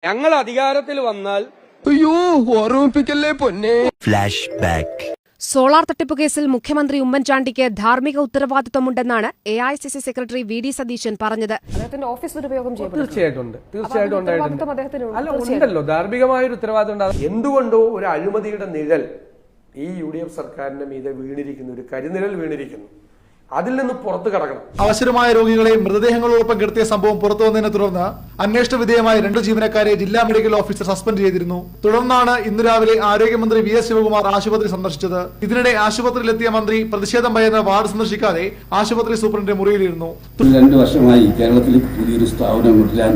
ഞങ്ങൾ അധികാരത്തിൽ വന്നാൽ ഓർമ്മിപ്പിക്കല്ലേ പൊന്നെ. Flash back. സോളാർ തട്ടിപ്പ് കേസിൽ മുഖ്യമന്ത്രി ഉമ്മൻചാണ്ടിക്ക് ധാർമ്മിക ഉത്തരവാദിത്വമുണ്ടെന്നാണ് എഐസിസി സെക്രട്ടറി വി.ഡി. സതീശൻ പറഞ്ഞത്. അദ്ദേഹത്തിന്റെ ഓഫീസ് ദുരുപയോഗം തീർച്ചയായിട്ടും ഉണ്ടല്ലോ, ധാർമ്മികമായ ഒരു ഉത്തരവാദിത്വം. എന്തുകൊണ്ടോ ഒരു അഴിമതിയുടെ നിഴൽ ഈ UDF സർക്കാരിന്റെ മീതെ വീണിരിക്കുന്നു, ഒരു കരിനിഴൽ വീണിരിക്കുന്നു. അതിൽ നിന്ന് പുറത്തു കടക്കണം. അവശരമായ രോഗികളെ മൃതദേഹങ്ങളോടൊപ്പം കിടത്തിയ സംഭവം പുറത്തു വന്നതിനെ തുടർന്ന് അന്വേഷണ വിധേയമായ 2 ജീവനക്കാരെ ജില്ലാ മെഡിക്കൽ ഓഫീസർ സസ്പെൻഡ് ചെയ്തിരുന്നു. തുടർന്നാണ് ഇന്ന് രാവിലെ ആരോഗ്യമന്ത്രി VS ശിവകുമാർ ആശുപത്രി സന്ദർശിച്ചത്. ഇതിനിടെ ആശുപത്രിയിലെത്തിയ മന്ത്രി പ്രതിഷേധം ഭയന്ന് വാർഡ് സന്ദർശിക്കാതെ ആശുപത്രി സൂപ്രണ്ടിന്റെ മുറിയിലിരുന്നു. 2 വർഷമായി കേരളത്തിൽ പുതിയൊരു സ്ഥാപനം കൊണ്ടുവരാൻ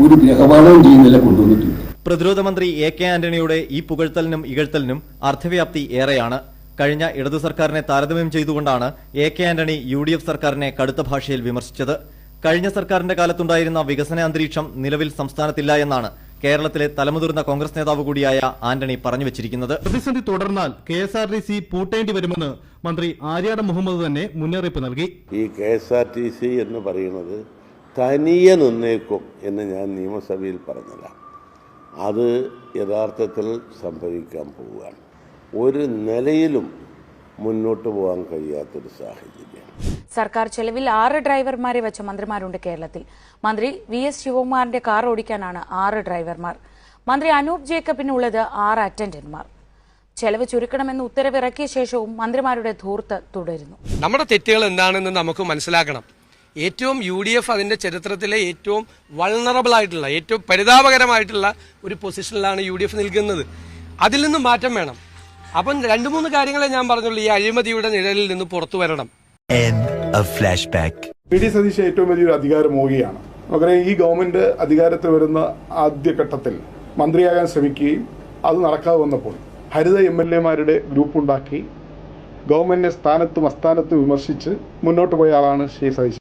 ഒരു ഗ്രഹപാഠവും ചെയ്യുന്നില്ല കൊണ്ടുവന്നിട്ടുണ്ട്. പ്രതിരോധ മന്ത്രി AK ആന്റണിയുടെ ഈ പുകഴ്ത്തലിനും ഇകഴ്ത്തലിനും അർത്ഥവ്യാപ്തി ഏറെയാണ്. കഴിഞ്ഞ ഇടതു സർക്കാരിനെ താരതമ്യം ചെയ്തുകൊണ്ടാണ് AK ആന്റണി UDF സർക്കാരിനെ കടുത്ത ഭാഷയിൽ വിമർശിച്ചത്. കഴിഞ്ഞ സർക്കാരിന്റെ കാലത്തുണ്ടായിരുന്ന വികസന അന്തരീക്ഷം നിലവിൽ സംസ്ഥാനത്തില്ല എന്നാണ് കേരളത്തിലെ തലമുതിർന്ന കോൺഗ്രസ് നേതാവ് കൂടിയായ ആന്റണി പറഞ്ഞുവച്ചിരിക്കുന്നത്. പ്രതിസന്ധി തുടർന്നാൽ KSRTC പൂട്ടേണ്ടി വരുമെന്ന് മന്ത്രി ആര്യാടൻ മുഹമ്മദ് തന്നെ മുന്നറിയിപ്പ് നൽകി. ഈ KSRTC എന്ന് പറയുന്നത് തനിയെ നിന്നേക്കും എന്ന് ഞാൻ നിയമസഭയിൽ പറഞ്ഞില്ല. അത് യഥാർത്ഥത്തിൽ സംഭവിക്കാൻ പോവുകയാണ്. ഒരു നിലയിലും മുന്നോട്ട് പോകാൻ കഴിയാത്തൊരു സാഹചര്യം. സർക്കാർ ചെലവിൽ 6 ഡ്രൈവർമാരെ വെച്ച മന്ത്രിമാരുണ്ട് കേരളത്തിൽ. മന്ത്രി VS ശിവകുമാറിന്റെ കാർ ഓടിക്കാനാണ് 6 ഡ്രൈവർമാർ. മന്ത്രി അനൂപ് ജേക്കബിനുള്ളത് 6 അറ്റൻഡന്റുമാർ. ചെലവ് ചുരുക്കണമെന്ന് ഉത്തരവിറക്കിയ ശേഷവും മന്ത്രിമാരുടെ ധൂർത്ത് തുടരുന്നു. നമ്മുടെ തെറ്റുകൾ എന്താണെന്ന് നമുക്ക് മനസ്സിലാക്കണം. ഏറ്റവും UDF അതിന്റെ ചരിത്രത്തിലെ ഏറ്റവും വൾണറബിൾ ആയിട്ടുള്ള, ഏറ്റവും പരിതാപകരമായിട്ടുള്ള ഒരു പൊസിഷനിലാണ് UDF നിൽക്കുന്നത്. അതിൽ നിന്ന് മാറ്റം വേണം. അപ്പം 2-3 കാര്യങ്ങളെ ഞാൻ പറഞ്ഞുള്ളൂ. ഈ അഴിമതിയുടെ നിഴലിൽ നിന്ന് പുറത്തു വരണം. VD സതീശൻ ഏറ്റവും വലിയൊരു അധികാരമോഹിയാണ്. നമുക്കറിയാം, ഈ ഗവൺമെന്റ് അധികാരത്തിൽ വരുന്ന ആദ്യഘട്ടത്തിൽ മന്ത്രിയാകാൻ ശ്രമിക്കുകയും അത് നടക്കാതെ വന്നപ്പോൾ ഹരിത MLA-മാരുടെ ഗ്രൂപ്പ് ഉണ്ടാക്കി ഗവൺമെന്റിനെ സ്ഥാനത്തും അസ്ഥാനത്തും വിമർശിച്ച് മുന്നോട്ട് പോയ ആളാണ് ശ്രീ സതീശൻ.